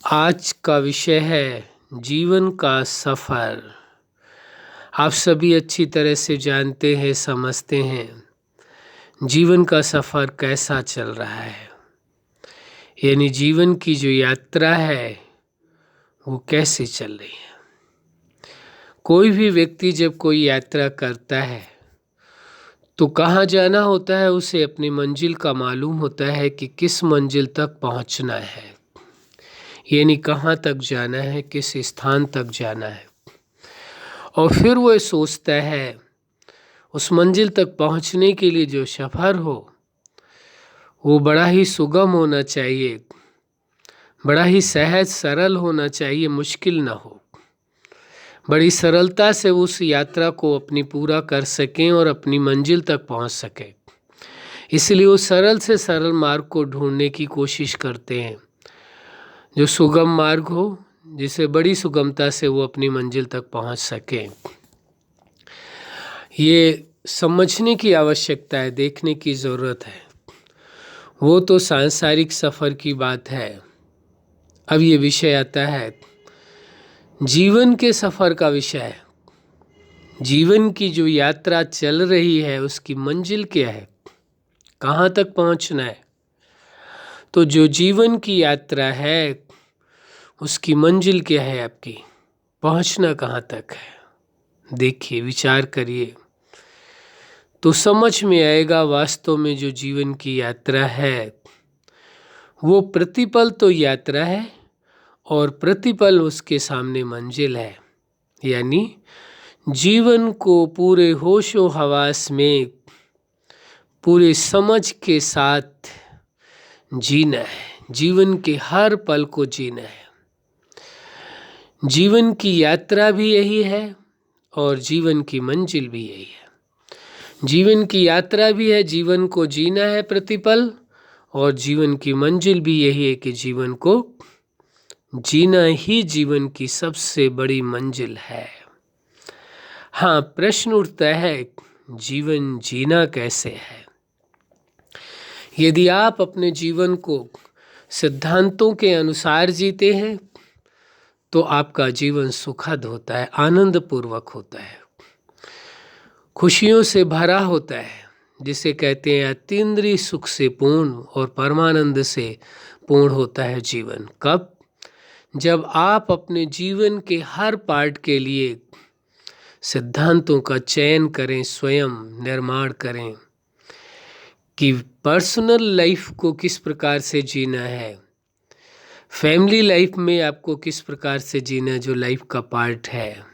आज का विषय है जीवन का सफ़र। आप सभी अच्छी तरह से जानते हैं, समझते हैं जीवन का सफ़र कैसा चल रहा है, यानी जीवन की जो यात्रा है वो कैसे चल रही है। कोई भी व्यक्ति जब कोई यात्रा करता है तो कहाँ जाना होता है, उसे अपनी मंजिल का मालूम होता है कि किस मंजिल तक पहुँचना है, यानी कहाँ तक जाना है, किस स्थान तक जाना है। और फिर वो सोचता है उस मंजिल तक पहुंचने के लिए जो सफ़र हो वो बड़ा ही सुगम होना चाहिए, बड़ा ही सहज सरल होना चाहिए, मुश्किल ना हो। बड़ी सरलता से उस यात्रा को अपनी पूरा कर सकें और अपनी मंजिल तक पहुंच सकें। इसलिए वो सरल से सरल मार्ग को ढूंढने की कोशिश करते हैं, जो सुगम मार्ग हो, जिसे बड़ी सुगमता से वो अपनी मंजिल तक पहुंच सकें। ये समझने की आवश्यकता है, देखने की ज़रूरत है। वो तो सांसारिक सफ़र की बात है। अब ये विषय आता है जीवन के सफ़र का विषय। जीवन की जो यात्रा चल रही है उसकी मंजिल क्या है, कहाँ तक पहुँचना है। तो जो जीवन की यात्रा है उसकी मंजिल क्या है, आपकी पहुँचना कहाँ तक है। देखिए, विचार करिए तो समझ में आएगा वास्तव में जो जीवन की यात्रा है वो प्रतिपल तो यात्रा है और प्रतिपल उसके सामने मंजिल है। यानी जीवन को पूरे होशो हवास में पूरे समझ के साथ जीना है, जीवन के हर पल को जीना है। जीवन की यात्रा भी यही है और जीवन की मंजिल भी यही है। जीवन की यात्रा भी है, जीवन को जीना है प्रतिपल, और जीवन की मंजिल भी यही है कि जीवन को जीना ही जीवन की सबसे बड़ी मंजिल है। हाँ, प्रश्न उठता है जीवन जीना कैसे है। यदि आप अपने जीवन को सिद्धांतों के अनुसार जीते हैं तो आपका जीवन सुखद होता है, आनंदपूर्वक होता है, खुशियों से भरा होता है, जिसे कहते हैं अतीन्द्रिय सुख से पूर्ण और परमानंद से पूर्ण होता है जीवन। कब? जब आप अपने जीवन के हर पार्ट के लिए सिद्धांतों का चयन करें, स्वयं निर्माण करें कि पर्सनल लाइफ को किस प्रकार से जीना है, फैमिली लाइफ में आपको किस प्रकार से जीना, जो लाइफ का पार्ट है,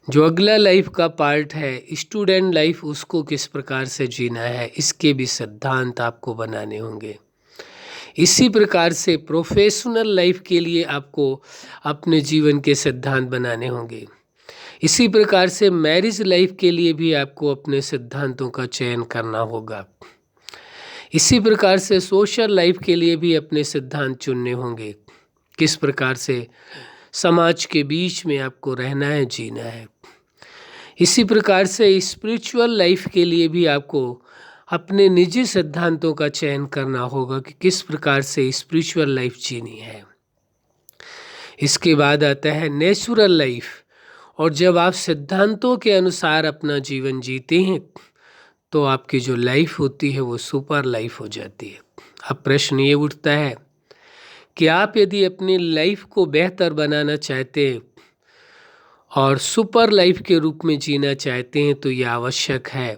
जो अगला लाइफ का पार्ट है स्टूडेंट लाइफ, उसको किस प्रकार से जीना है, इसके भी सिद्धांत आपको बनाने होंगे। इसी प्रकार से प्रोफेशनल लाइफ के लिए आपको अपने जीवन के सिद्धांत बनाने होंगे। इसी प्रकार से मैरिज लाइफ के लिए भी आपको अपने सिद्धांतों का चयन करना होगा। इसी प्रकार से सोशल लाइफ के लिए भी अपने सिद्धांत चुनने होंगे, किस प्रकार से समाज के बीच में आपको रहना है, जीना है। इसी प्रकार से स्पिरिचुअल लाइफ के लिए भी आपको अपने निजी सिद्धांतों का चयन करना होगा कि किस प्रकार से स्पिरिचुअल लाइफ जीनी है। इसके बाद आता है नेचुरल लाइफ, और जब आप सिद्धांतों के अनुसार अपना जीवन जीते हैं तो आपकी जो लाइफ होती है वो सुपर लाइफ हो जाती है। अब प्रश्न ये उठता है कि आप यदि अपनी लाइफ को बेहतर बनाना चाहते हैं और सुपर लाइफ के रूप में जीना चाहते हैं तो यह आवश्यक है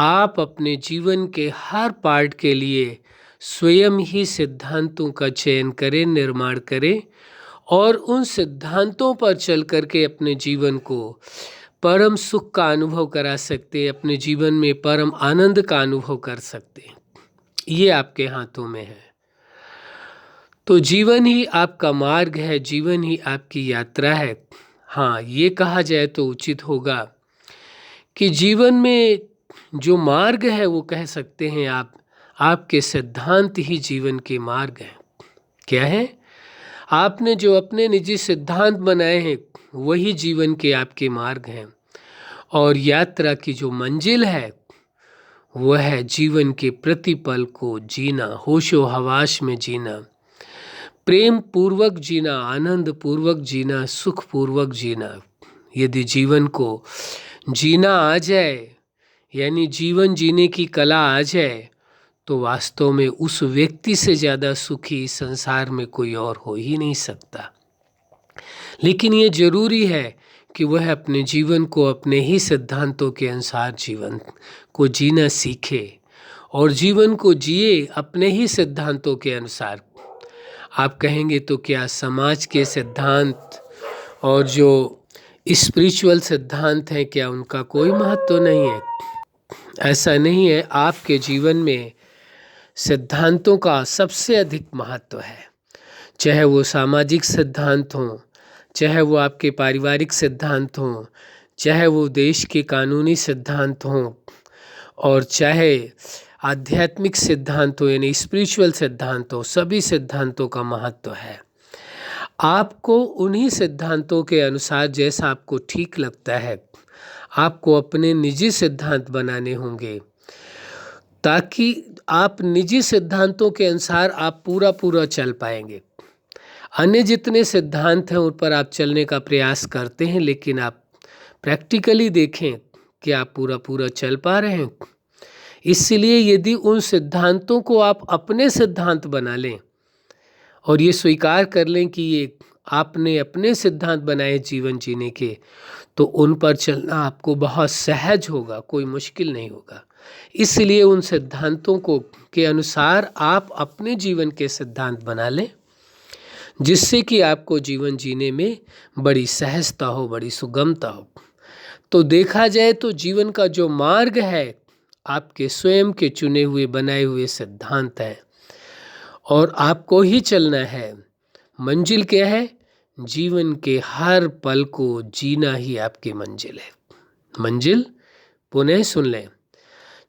आप अपने जीवन के हर पार्ट के लिए स्वयं ही सिद्धांतों का चयन करें, निर्माण करें, और उन सिद्धांतों पर चल करके अपने जीवन को परम सुख का अनुभव करा सकते हैं, अपने जीवन में परम आनंद का अनुभव कर सकते हैं। ये आपके हाथों में है। तो जीवन ही आपका मार्ग है, जीवन ही आपकी यात्रा है। हाँ, ये कहा जाए तो उचित होगा कि जीवन में जो मार्ग है वो कह सकते हैं आप, आपके सिद्धांत ही जीवन के मार्ग हैं। क्या है? आपने जो अपने निजी सिद्धांत बनाए हैं वही जीवन के आपके मार्ग हैं, और यात्रा की जो मंजिल है वह है जीवन के प्रतिपल को जीना, होशो हवास में जीना, प्रेम पूर्वक जीना, आनंद पूर्वक जीना, सुख पूर्वक जीना, यदि जीवन को जीना आ जाए, यानी जीवन जीने की कला आ जाए, तो वास्तव में उस व्यक्ति से ज़्यादा सुखी संसार में कोई और हो ही नहीं सकता। लेकिन ये जरूरी है कि वह अपने जीवन को अपने ही सिद्धांतों के अनुसार जीवन को जीना सीखे और जीवन को जिए अपने ही सिद्धांतों के अनुसार। आप कहेंगे तो क्या समाज के सिद्धांत और जो स्पिरिचुअल सिद्धांत हैं, क्या उनका कोई महत्व नहीं है? ऐसा नहीं है। आपके जीवन में सिद्धांतों का सबसे अधिक महत्व है, चाहे वो सामाजिक सिद्धांत हों, चाहे वो आपके पारिवारिक सिद्धांत हों, चाहे वो देश के कानूनी सिद्धांत हों, और चाहे आध्यात्मिक सिद्धांत हो यानी स्पिरिचुअल सिद्धांत हो, सभी सिद्धांतों का महत्व है। आपको उन्हीं सिद्धांतों के अनुसार जैसा आपको ठीक लगता है, आपको अपने निजी सिद्धांत बनाने होंगे, ताकि आप निजी सिद्धांतों के अनुसार आप पूरा चल पाएंगे। अन्य जितने सिद्धांत हैं उन पर आप चलने का प्रयास करते हैं, लेकिन आप प्रैक्टिकली देखें कि आप पूरा चल पा रहे हैं। इसलिए यदि उन सिद्धांतों को आप अपने सिद्धांत बना लें और ये स्वीकार कर लें कि ये आपने अपने सिद्धांत बनाए जीवन जीने के, तो उन पर चलना आपको बहुत सहज होगा, कोई मुश्किल नहीं होगा। इसलिए उन सिद्धांतों को के अनुसार आप अपने जीवन के सिद्धांत बना लें, जिससे कि आपको जीवन जीने में बड़ी सहजता हो, बड़ी सुगमता हो। तो देखा जाए तो जीवन का जो मार्ग है आपके स्वयं के चुने हुए बनाए हुए सिद्धांत हैं और आपको ही चलना है। मंजिल क्या है? जीवन के हर पल को जीना ही आपकी मंजिल है। मंजिल पुनः सुन लें,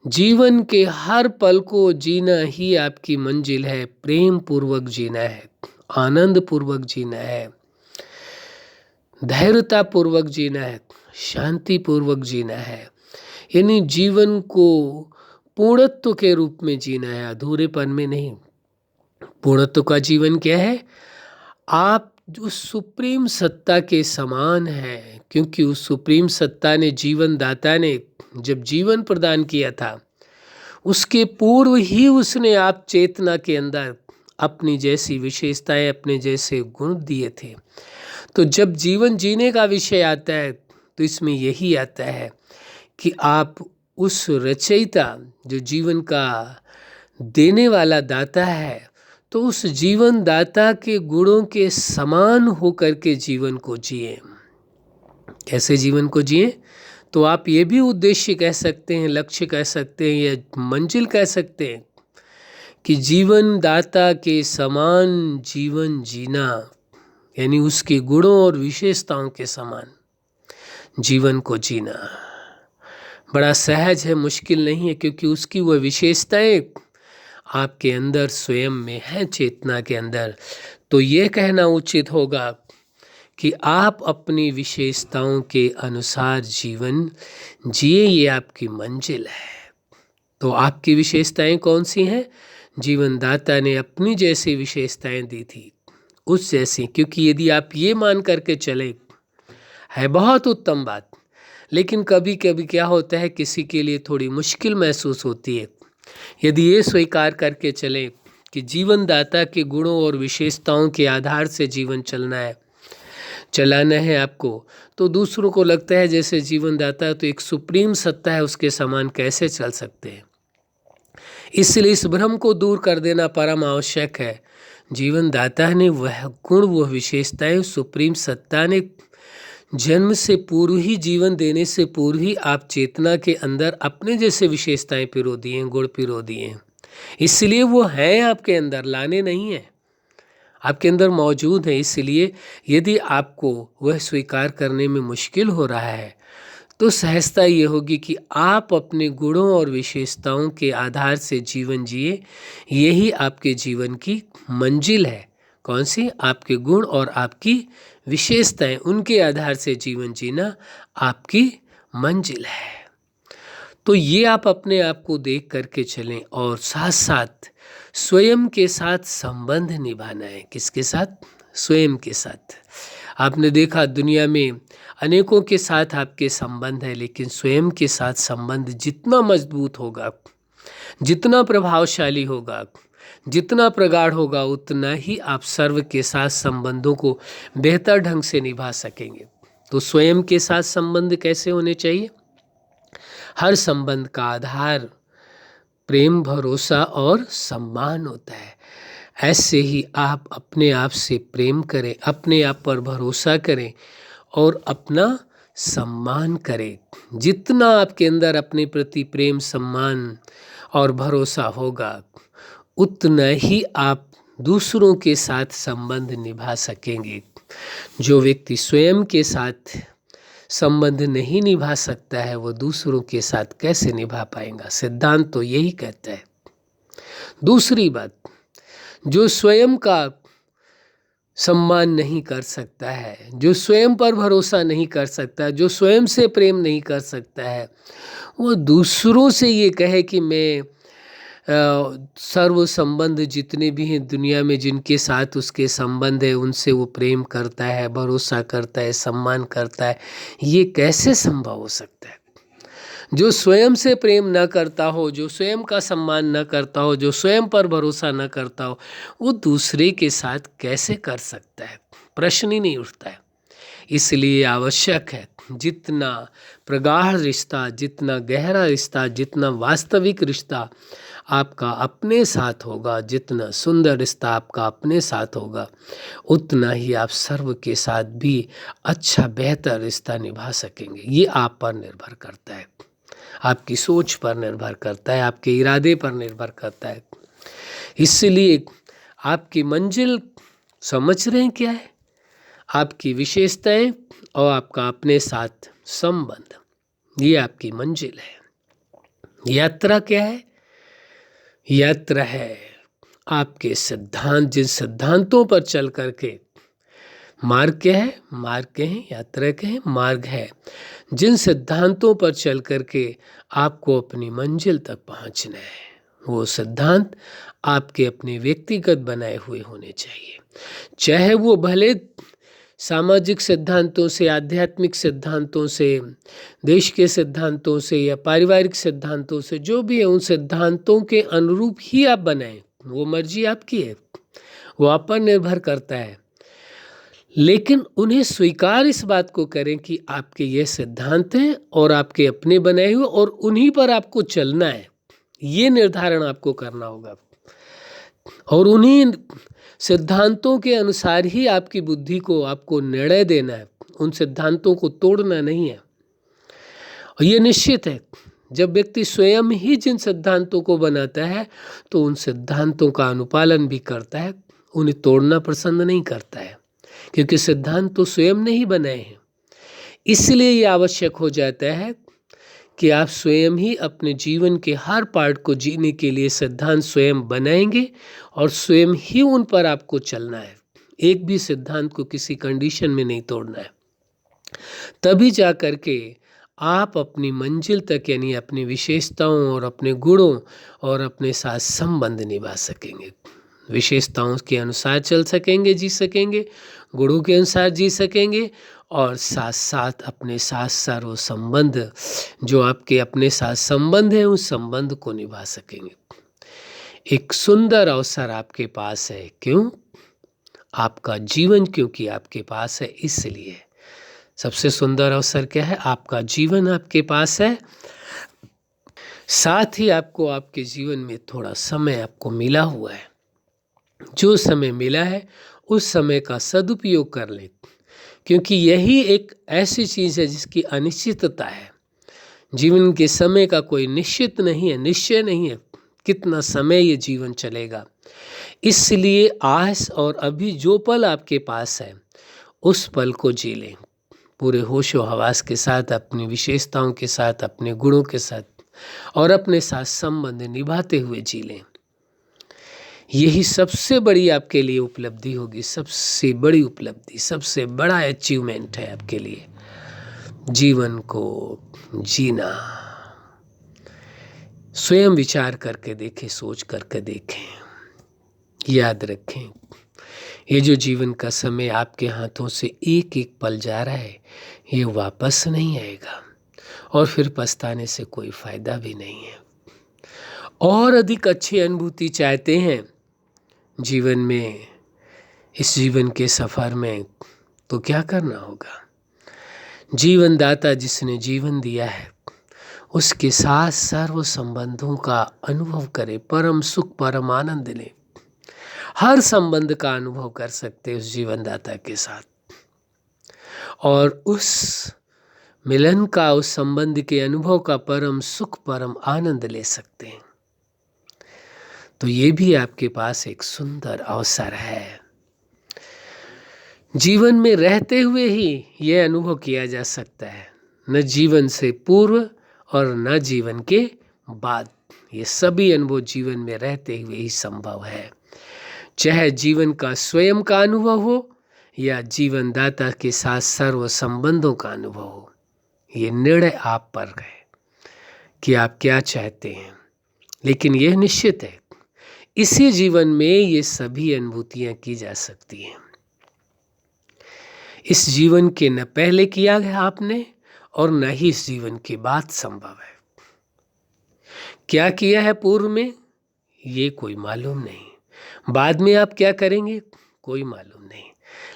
जीवन के हर पल को जीना ही आपकी मंजिल है। प्रेम पूर्वक जीना है, आनंद पूर्वक जीना है, धैर्यता पूर्वक जीना है, शांति पूर्वक जीना है। यानी जीवन को पूर्णत्व के रूप में जीना है, अधूरेपन में नहीं। पूर्णत्व का जीवन क्या है? आप जो सुप्रीम सत्ता के समान है, क्योंकि उस सुप्रीम सत्ता ने, जीवन दाता ने जब जीवन प्रदान किया था, उसके पूर्व ही उसने आप चेतना के अंदर अपनी जैसी विशेषताएं, अपने जैसे गुण दिए थे। तो जब जीवन जीने का विषय आता है तो इसमें यही आता है कि आप उस रचयिता, जो जीवन का देने वाला दाता है, तो उस जीवन दाता के गुणों के समान होकर के जीवन को जिए। कैसे जीवन को जिए? तो आप ये भी उद्देश्य कह सकते हैं, लक्ष्य कह सकते हैं, या मंजिल कह सकते हैं कि जीवन दाता के समान जीवन जीना, यानी उसके गुणों और विशेषताओं के समान जीवन को जीना बड़ा सहज है, मुश्किल नहीं है, क्योंकि उसकी वह विशेषताएं आपके अंदर स्वयं में है, चेतना के अंदर। तो ये कहना उचित होगा कि आप अपनी विशेषताओं के अनुसार जीवन जिए, ये आपकी मंजिल है। तो आपकी विशेषताएं कौन सी हैं? जीवन दाता ने अपनी जैसी विशेषताएं दी थी, उस जैसी। क्योंकि यदि आप ये मान करके चले, है बहुत उत्तम बात, लेकिन कभी कभी क्या होता है, किसी के लिए थोड़ी मुश्किल महसूस होती है। यदि ये स्वीकार करके चलें कि जीवन दाता के गुणों और विशेषताओं के आधार से जीवन चलाना है आपको, तो दूसरों को लगता है जैसे जीवन दाता तो एक सुप्रीम सत्ता है, उसके समान कैसे चल सकते हैं। इसलिए इस भ्रम को दूर कर देना परम आवश्यक है। जीवन दाता ने वह गुण, वह विशेषताएं, सुप्रीम सत्ता ने जन्म से पूर्व ही, जीवन देने से पूर्व ही आप चेतना के अंदर अपने जैसे विशेषताएं पिरो दिए हैं, गुण पिरो दिए हैं। इसलिए वो हैं आपके अंदर, लाने नहीं है, आपके अंदर मौजूद है। इसलिए यदि आपको वह स्वीकार करने में मुश्किल हो रहा है, तो सहजता ये होगी कि आप अपने गुणों और विशेषताओं के आधार से जीवन जिए। यही आपके जीवन की मंजिल है। कौन सी? आपके गुण और आपकी विशेषताएं, उनके आधार से जीवन जीना आपकी मंजिल है। तो ये आप अपने आप को देख करके चलें और साथ साथ स्वयं के साथ संबंध निभाना है। किसके साथ? स्वयं के साथ। आपने देखा दुनिया में अनेकों के साथ आपके संबंध है, लेकिन स्वयं के साथ संबंध जितना मजबूत होगा, जितना प्रभावशाली होगा, जितना प्रगाढ़ होगा, उतना ही आप सर्व के साथ संबंधों को बेहतर ढंग से निभा सकेंगे। तो स्वयं के साथ संबंध कैसे होने चाहिए? हर संबंध का आधार प्रेम, भरोसा और सम्मान होता है। ऐसे ही आप अपने आप से प्रेम करें, अपने आप पर भरोसा करें और अपना सम्मान करें। जितना आपके अंदर अपने प्रति प्रेम, सम्मान और भरोसा होगा, उतना ही आप दूसरों के साथ संबंध निभा सकेंगे। जो व्यक्ति स्वयं के साथ संबंध नहीं निभा सकता है, वो दूसरों के साथ कैसे निभा पाएगा? सिद्धांत तो यही कहता है। दूसरी बात, जो स्वयं का सम्मान नहीं कर सकता है, जो स्वयं पर भरोसा नहीं कर सकता है, जो स्वयं से प्रेम नहीं कर सकता है, वो दूसरों से ये कहे कि मैं सर्व संबंध जितने भी हैं दुनिया में, जिनके साथ उसके संबंध है, उनसे वो प्रेम करता है, भरोसा करता है, सम्मान करता है, ये कैसे संभव हो सकता है? जो स्वयं से प्रेम न करता हो, जो स्वयं का सम्मान न करता हो, जो स्वयं पर भरोसा न करता हो, वो दूसरे के साथ कैसे कर सकता है? प्रश्न ही नहीं उठता है। इसलिए आवश्यक है, जितना प्रगाढ़ रिश्ता, जितना गहरा रिश्ता, जितना वास्तविक रिश्ता आपका अपने साथ होगा, जितना सुंदर रिश्ता आपका अपने साथ होगा, उतना ही आप सर्व के साथ भी अच्छा बेहतर रिश्ता निभा सकेंगे। ये आप पर निर्भर करता है, आपकी सोच पर निर्भर करता है, आपके इरादे पर निर्भर करता है। इसलिए आपकी मंजिल समझ रहे हैं क्या है? आपकी विशेषताएं और आपका अपने साथ संबंध, ये आपकी मंजिल है। यात्रा क्या है? यात्रा है आपके सिद्धांत, जिन सिद्धांतों पर चल करके, मार्ग क्या है? मार्ग के हैं, यात्रा के हैं, मार्ग है जिन सिद्धांतों पर चल करके आपको अपनी मंजिल तक पहुंचना है। वो सिद्धांत आपके अपने व्यक्तिगत बनाए हुए होने चाहिए, चाहे वो भले सामाजिक सिद्धांतों से, आध्यात्मिक सिद्धांतों से, देश के सिद्धांतों से या पारिवारिक सिद्धांतों से, जो भी है उन सिद्धांतों के अनुरूप ही आप बनाएं। वो मर्जी आपकी है, वो आप पर निर्भर करता है। लेकिन उन्हें स्वीकार इस बात को करें कि आपके ये सिद्धांत हैं और आपके अपने बनाए हुए, और उन्हीं पर आपको चलना है। ये निर्धारण आपको करना होगा और उन्हीं सिद्धांतों के अनुसार ही आपकी बुद्धि को आपको निर्णय देना है। उन सिद्धांतों को तोड़ना नहीं है। और ये निश्चित है, जब व्यक्ति स्वयं ही जिन सिद्धांतों को बनाता है तो उन सिद्धांतों का अनुपालन भी करता है, उन्हें तोड़ना पसंद नहीं करता है, क्योंकि सिद्धांत तो स्वयं नहीं बनाए हैं। इसलिए ये आवश्यक हो जाता है कि आप स्वयं ही अपने जीवन के हर पार्ट को जीने के लिए सिद्धांत स्वयं बनाएंगे और स्वयं ही उन पर आपको चलना है। एक भी सिद्धांत को किसी कंडीशन में नहीं तोड़ना है। तभी जा कर के आप अपनी मंजिल तक, यानी अपनी विशेषताओं और अपने गुणों और अपने साथ संबंध निभा सकेंगे। विशेषताओं के अनुसार चल सकेंगे, जी सकेंगे, गुणों के अनुसार जी सकेंगे, और साथ साथ अपने साथ सर्व संबंध, जो आपके अपने साथ संबंध है, उस संबंध को निभा सकेंगे। एक सुंदर अवसर आपके पास है। क्यों? आपका जीवन क्योंकि आपके पास है, इसलिए। सबसे सुंदर अवसर क्या है? आपका जीवन आपके पास है। साथ ही आपको आपके जीवन में थोड़ा समय आपको मिला हुआ है। जो समय मिला है उस समय का सदुपयोग कर ले, क्योंकि यही एक ऐसी चीज़ है जिसकी अनिश्चितता है। जीवन के समय का कोई निश्चित नहीं है, निश्चय नहीं है कितना समय ये जीवन चलेगा। इसलिए आज और अभी जो पल आपके पास है उस पल को जी लें, पूरे होशो हवास के साथ, अपनी विशेषताओं के साथ, अपने गुणों के साथ और अपने साथ संबंध निभाते हुए जी लें। यही सबसे बड़ी आपके लिए उपलब्धि होगी, सबसे बड़ी उपलब्धि, सबसे बड़ा अचीवमेंट है आपके लिए, जीवन को जीना। स्वयं विचार करके देखें, सोच करके देखें। याद रखें, ये जो जीवन का समय आपके हाथों से एक एक पल जा रहा है, ये वापस नहीं आएगा और फिर पछताने से कोई फायदा भी नहीं है। और अधिक अच्छी अनुभूति चाहते हैं जीवन में, इस जीवन के सफ़र में, तो क्या करना होगा? जीवन दाता जिसने जीवन दिया है उसके साथ सर्व संबंधों का अनुभव करें, परम सुख परम आनंद लें। हर संबंध का अनुभव कर सकते हैं उस जीवन दाता के साथ, और उस मिलन का, उस संबंध के अनुभव का परम सुख परम आनंद ले सकते हैं। तो ये भी आपके पास एक सुंदर अवसर है। जीवन में रहते हुए ही यह अनुभव किया जा सकता है, न जीवन से पूर्व और न जीवन के बाद। ये सभी अनुभव जीवन में रहते हुए ही संभव है, चाहे जीवन का स्वयं का अनुभव हो या जीवन दाता के साथ सर्व संबंधों का अनुभव हो। ये निर्णय आप पर है कि आप क्या चाहते हैं, लेकिन यह निश्चित है इसी जीवन में ये सभी अनुभूतियां की जा सकती हैं। इस जीवन के न पहले किया है आपने और न ही इस जीवन के बाद संभव है। क्या किया है पूर्व में, ये कोई मालूम नहीं। बाद में आप क्या करेंगे, कोई मालूम नहीं।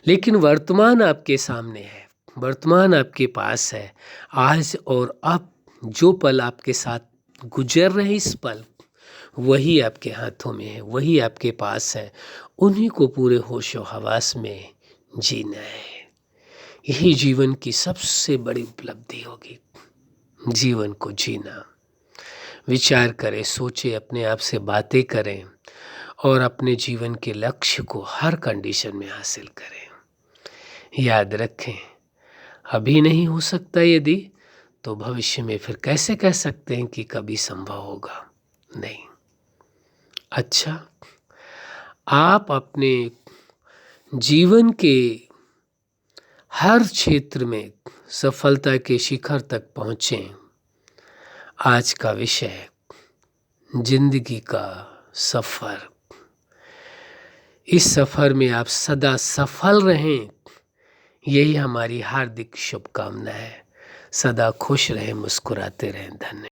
लेकिन वर्तमान आपके सामने है, वर्तमान आपके पास है। आज और अब जो पल आपके साथ गुजर रहे, इस पल वही आपके हाथों में है, वही आपके पास है। उन्हीं को पूरे होशो हवास में जीना है। यही जीवन की सबसे बड़ी उपलब्धि होगी, जीवन को जीना। विचार करें, सोचें, अपने आप से बातें करें और अपने जीवन के लक्ष्य को हर कंडीशन में हासिल करें। याद रखें, अभी नहीं हो सकता यदि, तो भविष्य में फिर कैसे कह सकते हैं कि कभी संभव होगा? नहीं। अच्छा, आप अपने जीवन के हर क्षेत्र में सफलता के शिखर तक पहुँचें। आज का विषय है जिंदगी का सफ़र। इस सफ़र में आप सदा सफल रहें, यही हमारी हार्दिक शुभकामना है। सदा खुश रहें, मुस्कुराते रहें। धन्यवाद।